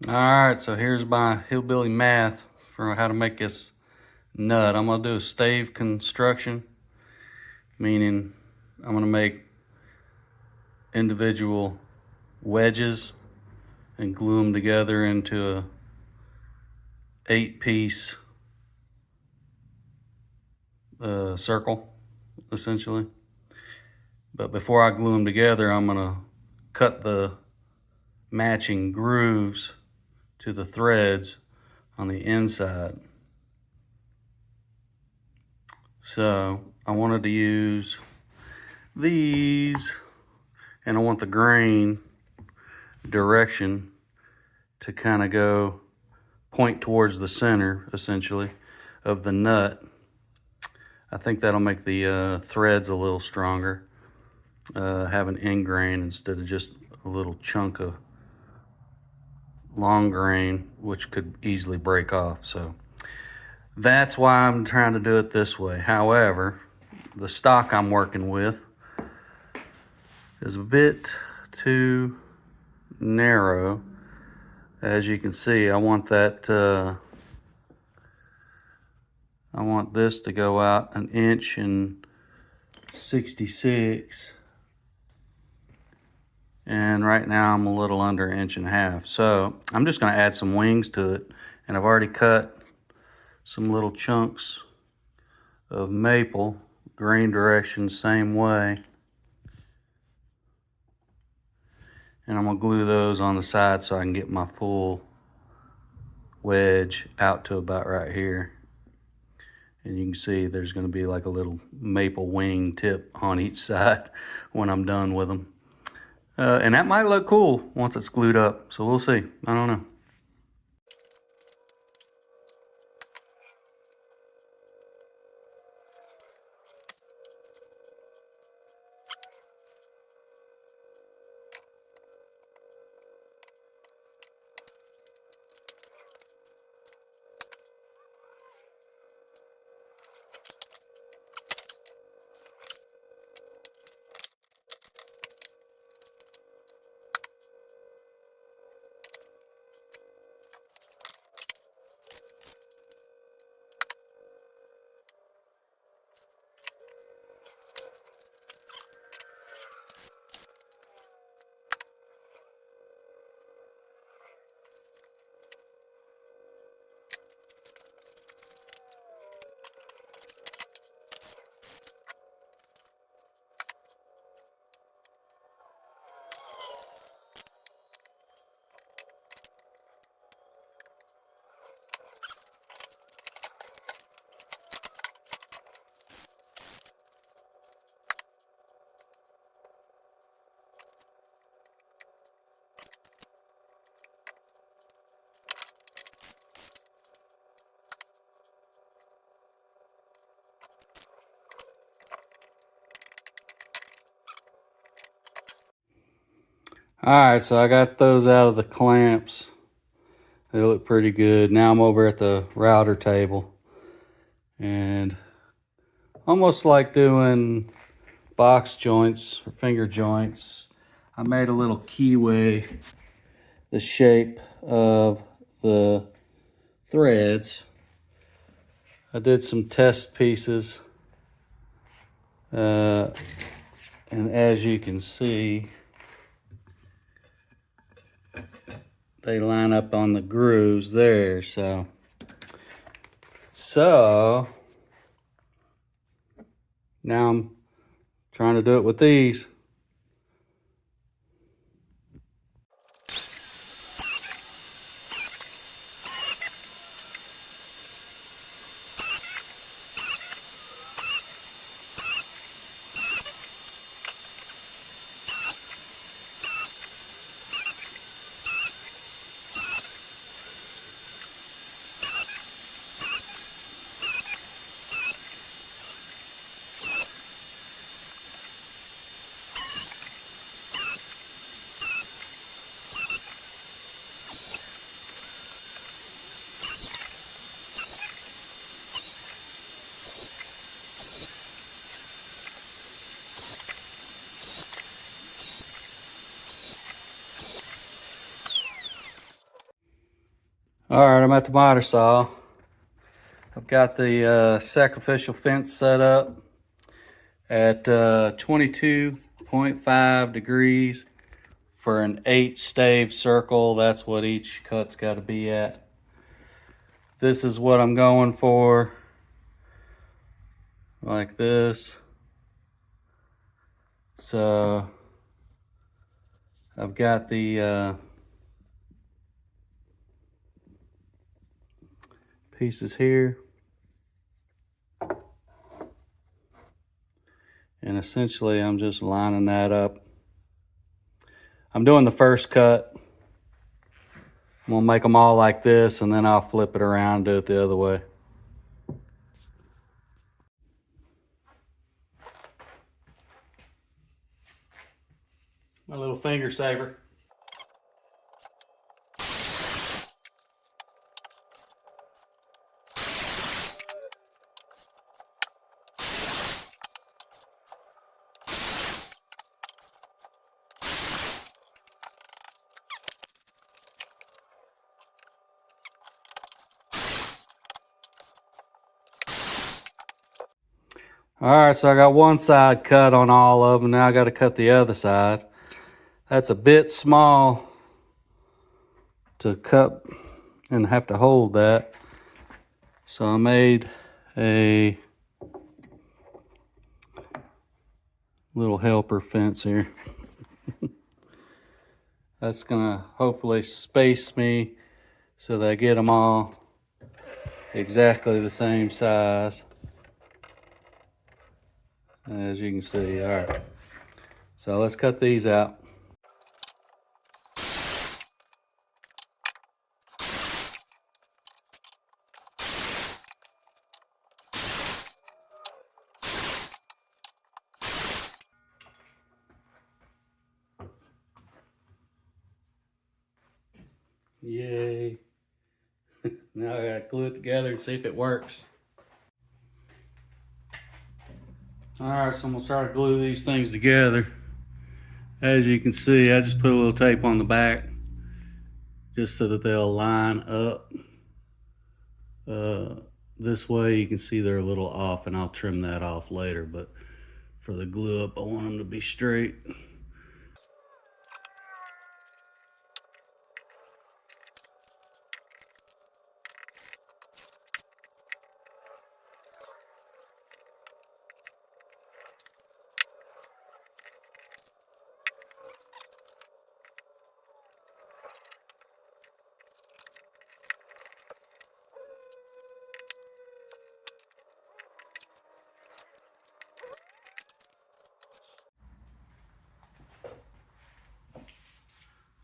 All right, so here's my hillbilly math for how to make this nut. I'm gonna do a stave construction, meaning I'm gonna make individual wedges and glue them together into a 8-piece circle, essentially. But before I glue them together, I'm gonna cut the matching grooves to the threads on the inside. So I wanted to use these, and I want the grain direction to kind of go point towards the center, essentially, of the nut. I think that'll make the threads a little stronger, have an end grain instead of just a little chunk of long grain, which could easily break off. So that's why I'm trying to do it this way. However, the stock I'm working with is a bit too narrow. As you can see, I want this to go out 1 and 66 inches. And right now I'm a little under 1.5 inches. So I'm just gonna add some wings to it. And I've already cut some little chunks of maple, grain direction same way. And I'm gonna glue those on the side so I can get my full wedge out to about right here. And you can see there's gonna be like a little maple wing tip on each side when I'm done with them. And that might look cool once it's glued up, so we'll see. I don't know. All right, so I got those out of the clamps. They look pretty good. Now I'm over at the router table, and almost like doing box joints or finger joints, I made a little keyway the shape of the threads. I did some test pieces, and as you can see, they line up on the grooves there. So now I'm trying to do it with these. All right, I'm at the miter saw. I've got the sacrificial fence set up at 22.5 degrees for an 8-stave circle. That's what each cut's got to be at. This is what I'm going for, like this. So I've got the pieces here, and essentially I'm just lining that up. I'm doing the first cut. I'm gonna make them all like this, and then I'll flip it around and do it the other way. My little finger saver. All right, so I got one side cut on all of them. Now I got to cut the other side. That's a bit small to cut and have to hold that. So I made a little helper fence here. That's gonna hopefully space me so that I get them all exactly the same size. As you can see, all right. So let's cut these out. Yay. Now I gotta glue it together and see if it works. All right, so I'm gonna try to glue these things together. As you can see, I just put a little tape on the back just so that they'll line up. This way you can see they're a little off, and I'll trim that off later, but for the glue up, I want them to be straight.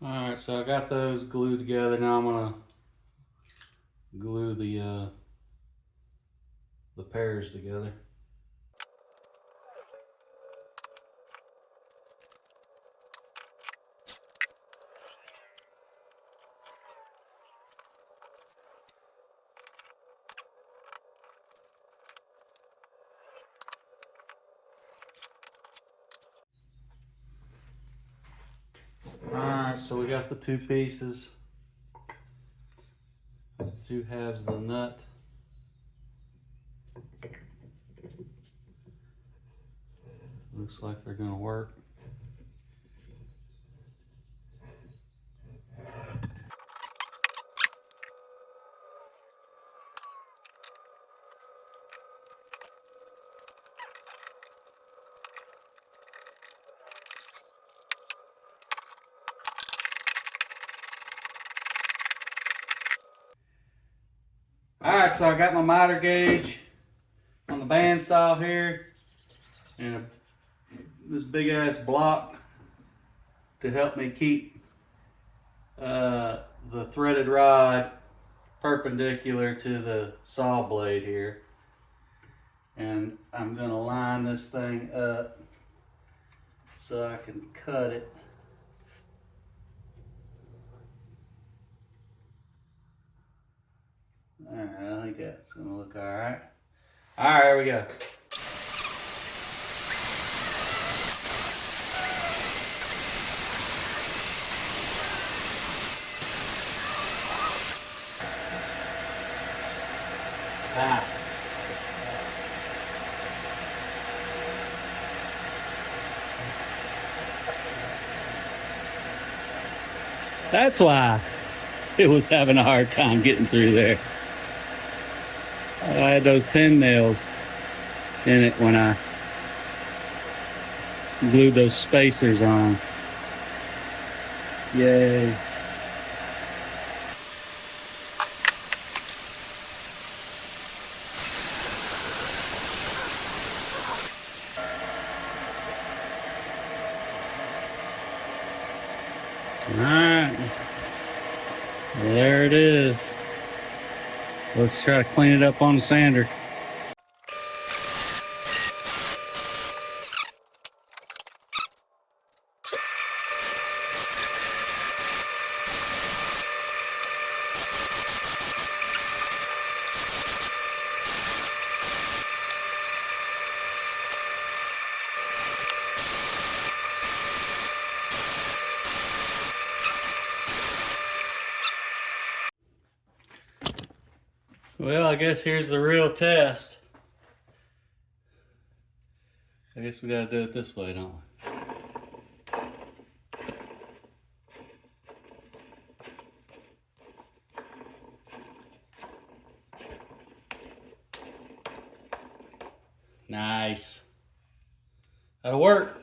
All right, so I got those glued together. Now I'm gonna glue the pairs together. All right, so we got the two pieces, the two halves of the nut. Looks like they're gonna work. All right, so I got my miter gauge on the bandsaw here, and this big ass block to help me keep the threaded rod perpendicular to the saw blade here. And I'm gonna line this thing up so I can cut it. All right, I think that's gonna look all right. All right, here we go. Ah. That's why it was having a hard time getting through there. I had those pin nails in it when I glued those spacers on. Yay. All right, there it is. Let's try to clean it up on the sander. Well, I guess here's the real test. I guess we gotta do it this way, don't we? Nice. That'll work.